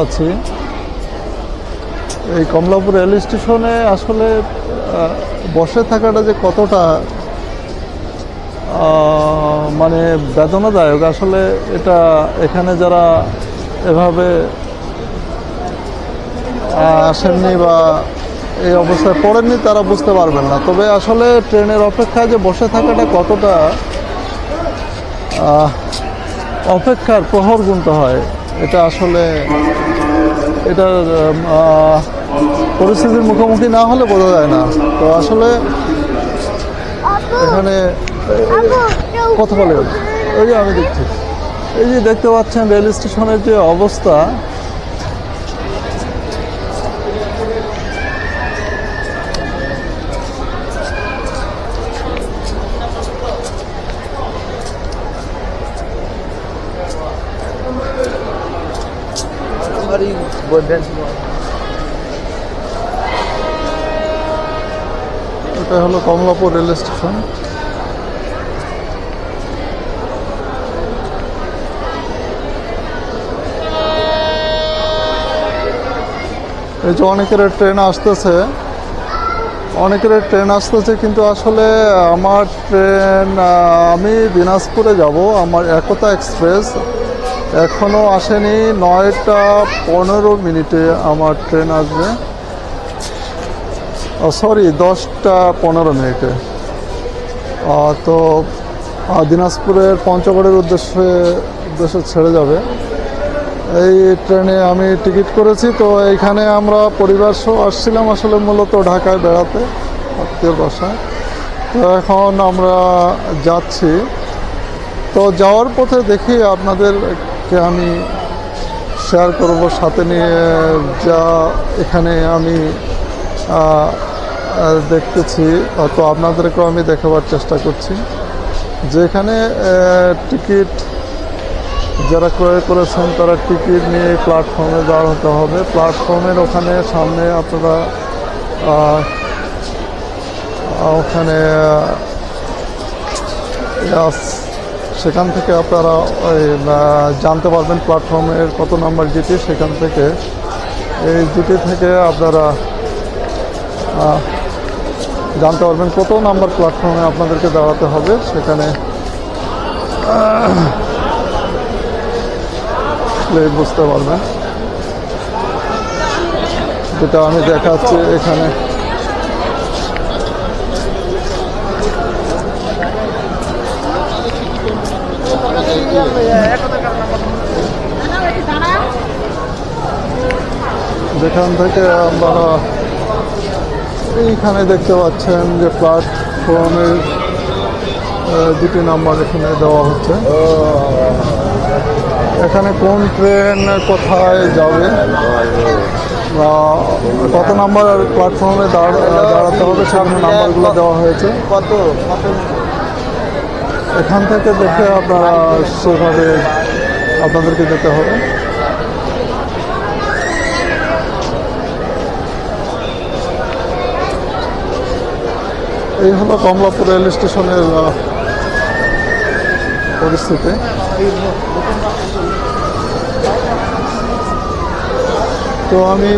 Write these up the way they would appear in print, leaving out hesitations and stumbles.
আছি এই কমলাপুর রেল স্টেশনে। আসলে বসে থাকাটা যে কতটা মানে বেদনাদায়ক, আসলে এটা এখানে যারা এভাবে আসেননি বা এই অবস্থায় পড়েননি তারা বুঝতে পারবেন না। তবে আসলে ট্রেনের অপেক্ষায় যে বসে থাকাটা কতটা অপেক্ষার প্রহর গুনতে হয়, এটা আসলে এটার পরিস্থিতির মুখোমুখি না হলে বোঝা যায় না। তো আসলে এখানে কথা বলে ওই যে আমি দেখছি, এই যে দেখতে পাচ্ছেন রেল স্টেশনের যে অবস্থা, এটা হলো কমলাপুর রেল স্টেশন। এই যে অনেকের ট্রেন আসতেছে, কিন্তু আসলে আমার ট্রেন, আমি দিনাজপুরে যাব, আমার একতা এক্সপ্রেস এখনও আসেনি। 9টা 15 মিনিটে আমার ট্রেন আসবে, সরি 10টা 15 মিনিটে। তো দিনাজপুরের পঞ্চগড়ের উদ্দেশ্যে ছেড়ে যাবে এই ট্রেনে। আমি টিকিট করেছি। তো এইখানে আমরা পরিবার সহ আসছিলাম আসলে মূলত ঢাকায় বেড়াতে, আত্মীয়র বাসায়। তো এখন আমরা যাচ্ছি। তো যাওয়ার পথে দেখি আপনাদেরকে আমি শেয়ার করব সাথে নিয়ে যা এখানে আমি দেখতেছি। তো আপনাদেরকেও আমি দেখাবার চেষ্টা করছি যে এখানে টিকিট যারা ক্রয় করেছেন তারা টিকিট নিয়ে প্ল্যাটফর্মে দাঁড়াতে হবে। প্ল্যাটফর্মের ওখানে সামনে আপনারা ওখানে সেখান থেকে আপনারা জানতে পারবেন প্ল্যাটফর্মের কত নাম্বার জিটি। সেখান থেকে এই জিটি থেকে আপনারা জানতে পারবেন কত নাম্বার প্ল্যাটফর্মে আপনাদেরকে দাঁড়াতে হবে। সেখানে বুঝতে পারবেন, যেটা আমি দেখাচ্ছি এখানে। যেখান থেকে আপনারা এইখানে দেখতে পাচ্ছেন যে প্ল্যাটফর্মের 2টি নাম্বার এখানে দেওয়া হচ্ছে। এখানে কোন ট্রেন কোথায় যাবে, কত নাম্বার প্ল্যাটফর্মে দাঁড়াতে হবে সেখানে নাম্বারগুলো দেওয়া হয়েছে। এখান থেকে দেখে আপনারা সেভাবে আপনাদেরকে যেতে হবে। এই হলো কমলাপুর রেল স্টেশনের পরিস্থিতি। তো আমি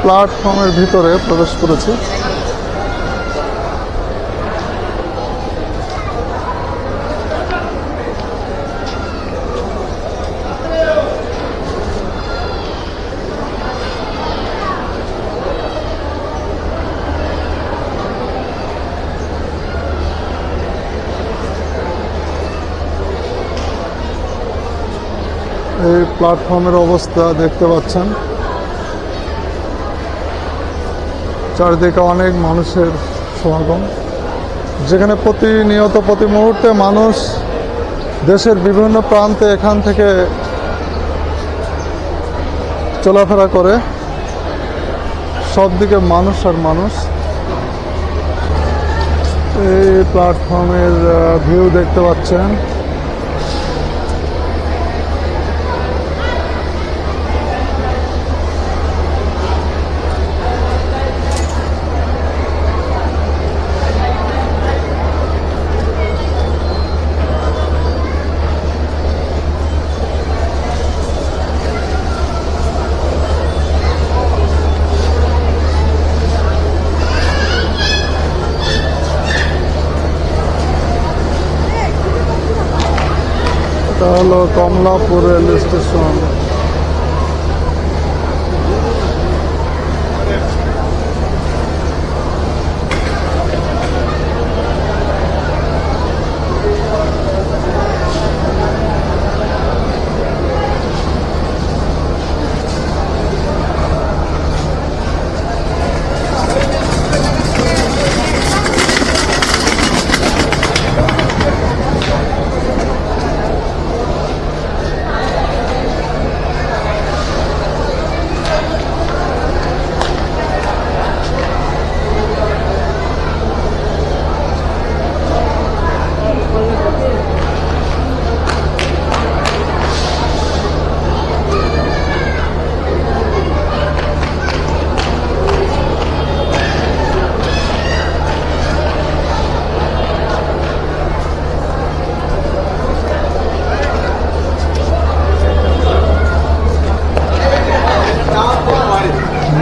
প্ল্যাটফর্মের ভিতরে প্রবেশ করেছি। এই প্ল্যাটফর্মের অবস্থা দেখতে পাচ্ছেন, চারিদিকে অনেক মানুষের সমাগম, যেখানে প্রতিনিয়ত প্রতি মুহূর্তে মানুষ দেশের বিভিন্ন প্রান্তে এখান থেকে চলাফেরা করে। সব দিকে মানুষ আর মানুষ। এই প্ল্যাটফর্মের ভিউ দেখতে পাচ্ছেন। হলো কমলাপুর রেল স্টেশন।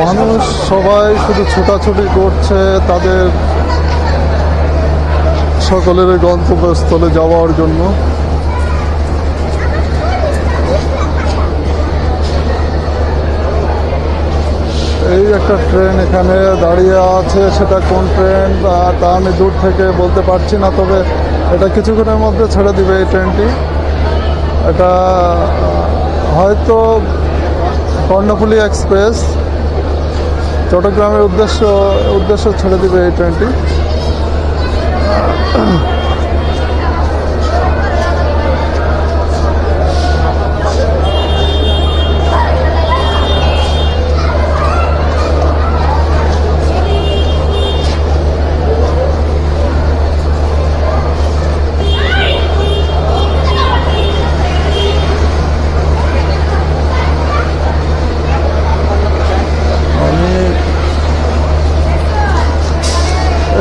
মানুষ সবাই শুধু ছোটাছুটি করছে তাদের সকলের গন্তব্যস্থলে যাওয়ার জন্য। এই একটা ট্রেন এখানে দাঁড়িয়ে আছে, সেটা কোন ট্রেন তা আমি দূর থেকে বলতে পারছি না, তবে এটা কিছুক্ষণের মধ্যে ছেড়ে দিবে এই ট্রেনটি। এটা হয়তো কর্ণফুলী এক্সপ্রেস চট্টগ্রামের উদ্দেশ্যে ছেড়ে দিবে এই ট্রেনটি।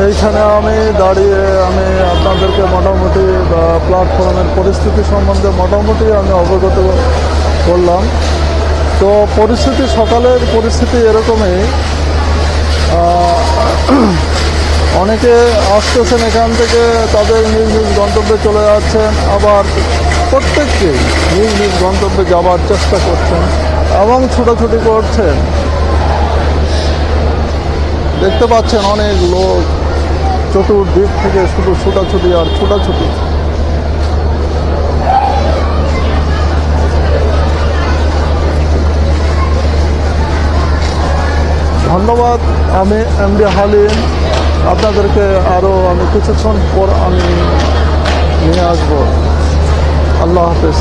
এইখানে আমি দাঁড়িয়ে আপনাদেরকে মোটামুটি প্ল্যাটফর্মের পরিস্থিতি সম্বন্ধে মোটামুটি আমি অবগত করলাম। তো সকালের পরিস্থিতি এরকমই। অনেকে আসতেছেন এখান থেকে, তাদের নিজ নিজ গন্তব্যে চলে যাচ্ছেন, আবার প্রত্যেককেই নিজ নিজ গন্তব্যে যাওয়ার চেষ্টা করছেন এবং ছোটাছুটি করছেন। দেখতে পাচ্ছেন অনেক লোক চতুর্দিক থেকে শুধু ছোটাছুটি আর ছোটাছুটি। ধন্যবাদ। আমি এমডি হালিম, আপনাদেরকে আরও আমি কিছুক্ষণ পর আমি নিয়ে আসবো। আল্লাহ হাফেজ।